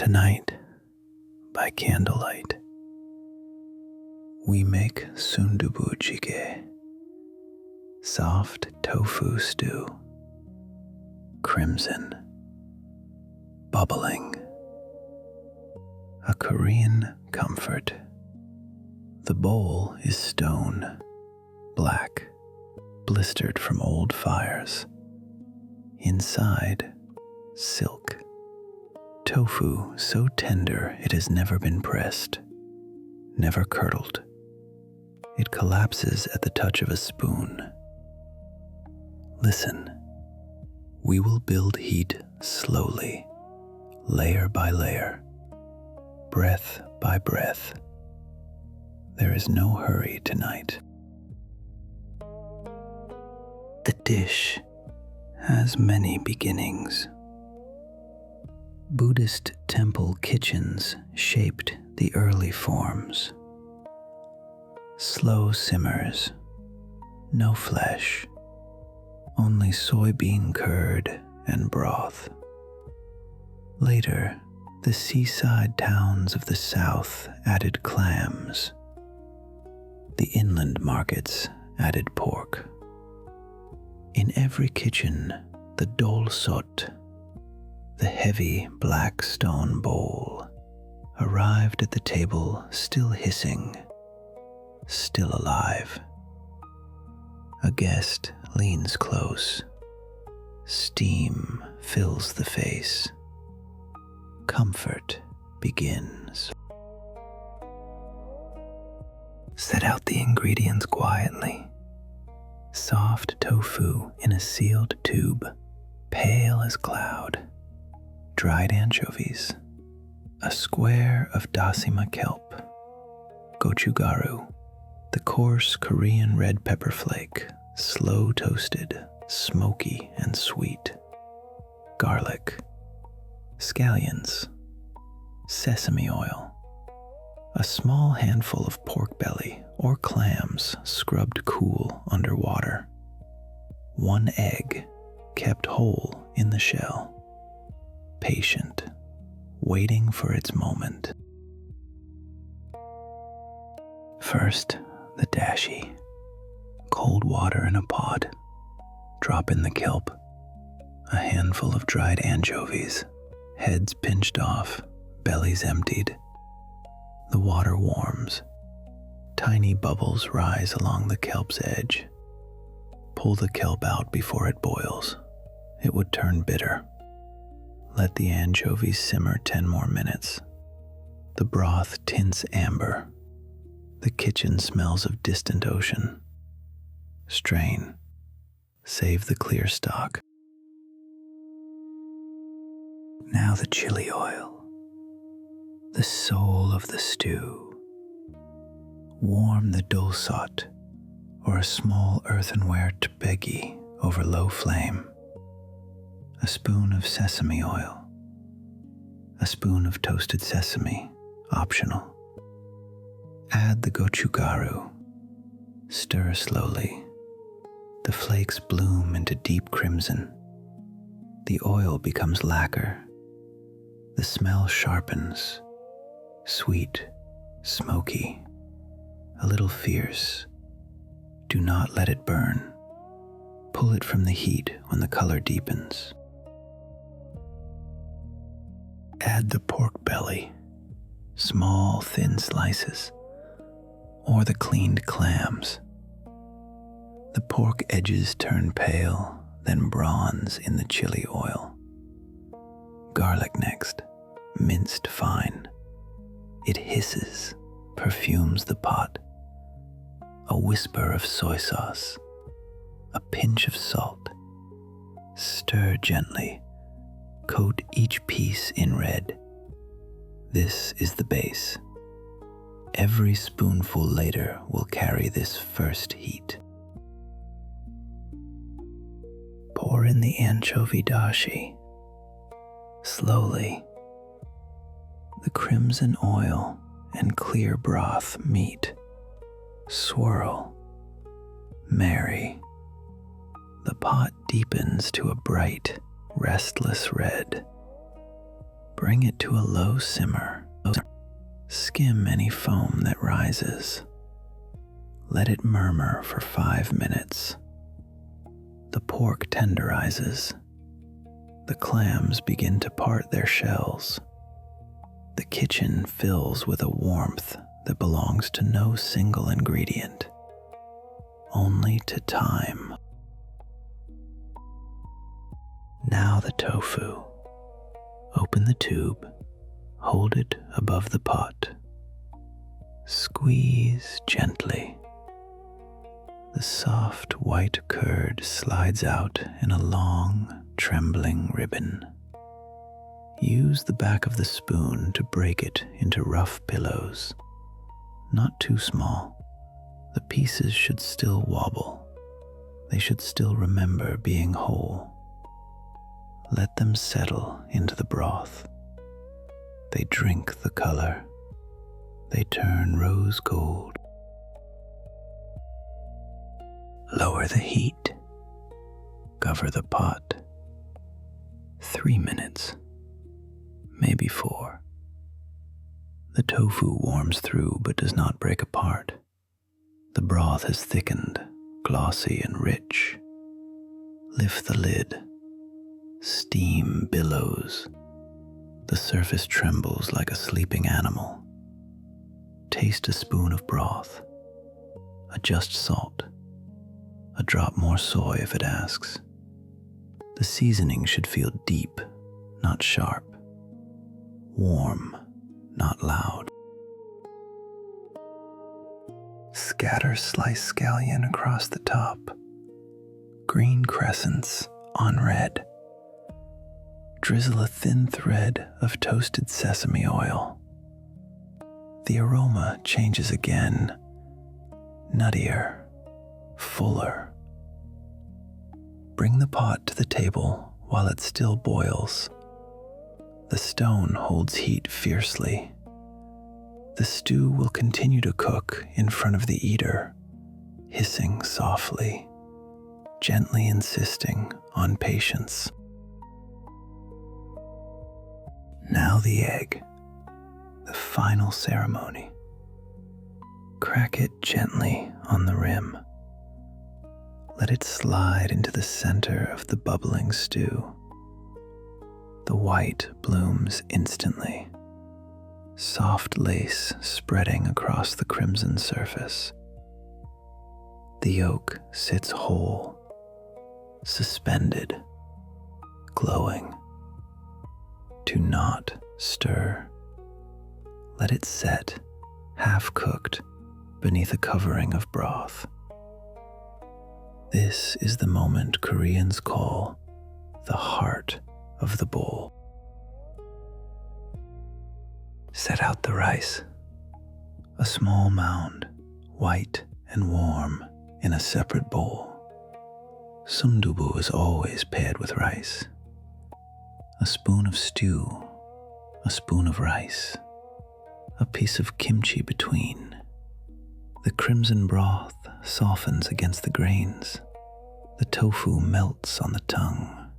Tonight, by candlelight, we make Sundubu Jjigae, soft tofu stew, crimson, bubbling, a Korean comfort. The bowl is stone, black, blistered from old fires. Inside, silk. Tofu so tender it has never been pressed, never curdled. It collapses at the touch of a spoon. Listen, we will build heat slowly, layer by layer, breath by breath. There is no hurry tonight. The dish has many beginnings. Buddhist temple kitchens shaped the early forms. Slow simmers, no flesh, only soybean curd and broth. Later, the seaside towns of the south added clams. The inland markets added pork. In every kitchen, the dol sot, the heavy black stone bowl, arrived at the table still hissing, still alive. A guest leans close. Steam fills the face. Comfort begins. Set out the ingredients quietly. Soft tofu in a sealed tube, pale as cloud. Dried anchovies, a square of dasima kelp, gochugaru, the coarse Korean red pepper flake, slow toasted, smoky and sweet, garlic, scallions, sesame oil, a small handful of pork belly or clams scrubbed cool under water, 1 egg kept whole in the shell. Patient, waiting for its moment. First, the dashi. Cold water in a pot. Drop in the kelp. A handful of dried anchovies, heads pinched off, bellies emptied. The water warms. Tiny bubbles rise along the kelp's edge. Pull the kelp out before it boils. It would turn bitter. Let the anchovies simmer 10 more minutes. The broth tints amber. The kitchen smells of distant ocean. Strain. Save the clear stock. Now the chili oil, the soul of the stew. Warm the dolsot, or a small earthenware tbegi over low flame. A spoon of sesame oil, a spoon of toasted sesame, optional. Add the gochugaru. Stir slowly. The flakes bloom into deep crimson. The oil becomes lacquer. The smell sharpens. Sweet, smoky, a little fierce. Do not let it burn. Pull it from the heat when the color deepens. Add the pork belly, small thin slices, or the cleaned clams. The pork edges turn pale, then bronze in the chili oil. Garlic next, minced fine. It hisses, perfumes the pot. A whisper of soy sauce, a pinch of salt. Stir gently. Coat each piece in red. This is the base. Every spoonful later will carry this first heat. Pour in the anchovy dashi. Slowly. The crimson oil and clear broth meet. Swirl. Marry. The pot deepens to a bright, restless red. Bring it to a low simmer. Skim any foam that rises. Let it murmur for 5 minutes. The pork tenderizes. The clams begin to part their shells. The kitchen fills with a warmth that belongs to no single ingredient, only to time. Now the tofu. Open the tube, hold it above the pot. Squeeze gently. The soft white curd slides out in a long, trembling ribbon. Use the back of the spoon to break it into rough pillows. Not too small. The pieces should still wobble. They should still remember being whole. Let them settle into the broth. They drink the color. They turn rose gold. Lower the heat. Cover the pot. 3 minutes, maybe 4. The tofu warms through but does not break apart. The broth has thickened, glossy and rich. Lift the lid. Steam billows. The surface trembles like a sleeping animal. Taste a spoon of broth. Adjust salt. A drop more soy if it asks. The seasoning should feel deep, not sharp. Warm, not loud. Scatter sliced scallion across the top. Green crescents on red. Drizzle a thin thread of toasted sesame oil. The aroma changes again, nuttier, fuller. Bring the pot to the table while it still boils. The stone holds heat fiercely. The stew will continue to cook in front of the eater, hissing softly, gently insisting on patience. Now the egg, the final ceremony. Crack it gently on the rim. Let it slide into the center of the bubbling stew. The white blooms instantly, soft lace spreading across the crimson surface. The yolk sits whole, suspended, glowing. Do not stir. Let it set, half-cooked, beneath a covering of broth. This is the moment Koreans call the heart of the bowl. Set out the rice, a small mound, white and warm, in a separate bowl. Sundubu is always paired with rice. A spoon of stew, a spoon of rice, a piece of kimchi between. The crimson broth softens against the grains. The tofu melts on the tongue.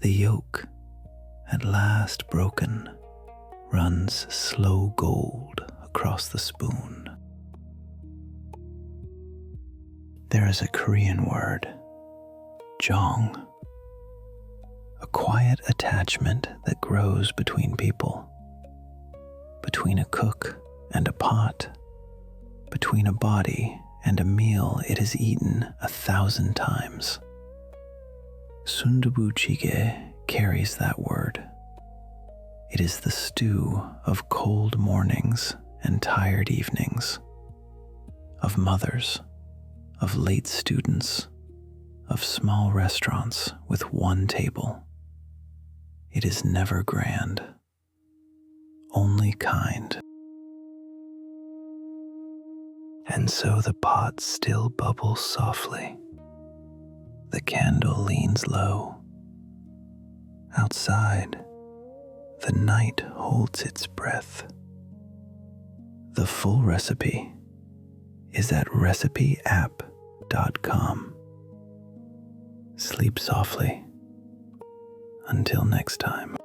The yolk, at last broken, runs slow gold across the spoon. There is a Korean word, jong, a quiet attachment that grows between people, between a cook and a pot, between a body and a meal it has eaten 1,000 times. Sundubu Jjigae carries that word. It is the stew of cold mornings and tired evenings, of mothers, of late students, of small restaurants with one table. It is never grand, only kind. And so the pot still bubbles softly. The candle leans low. Outside, the night holds its breath. The full recipe is at recipyapp.com. Sleep softly. Until next time.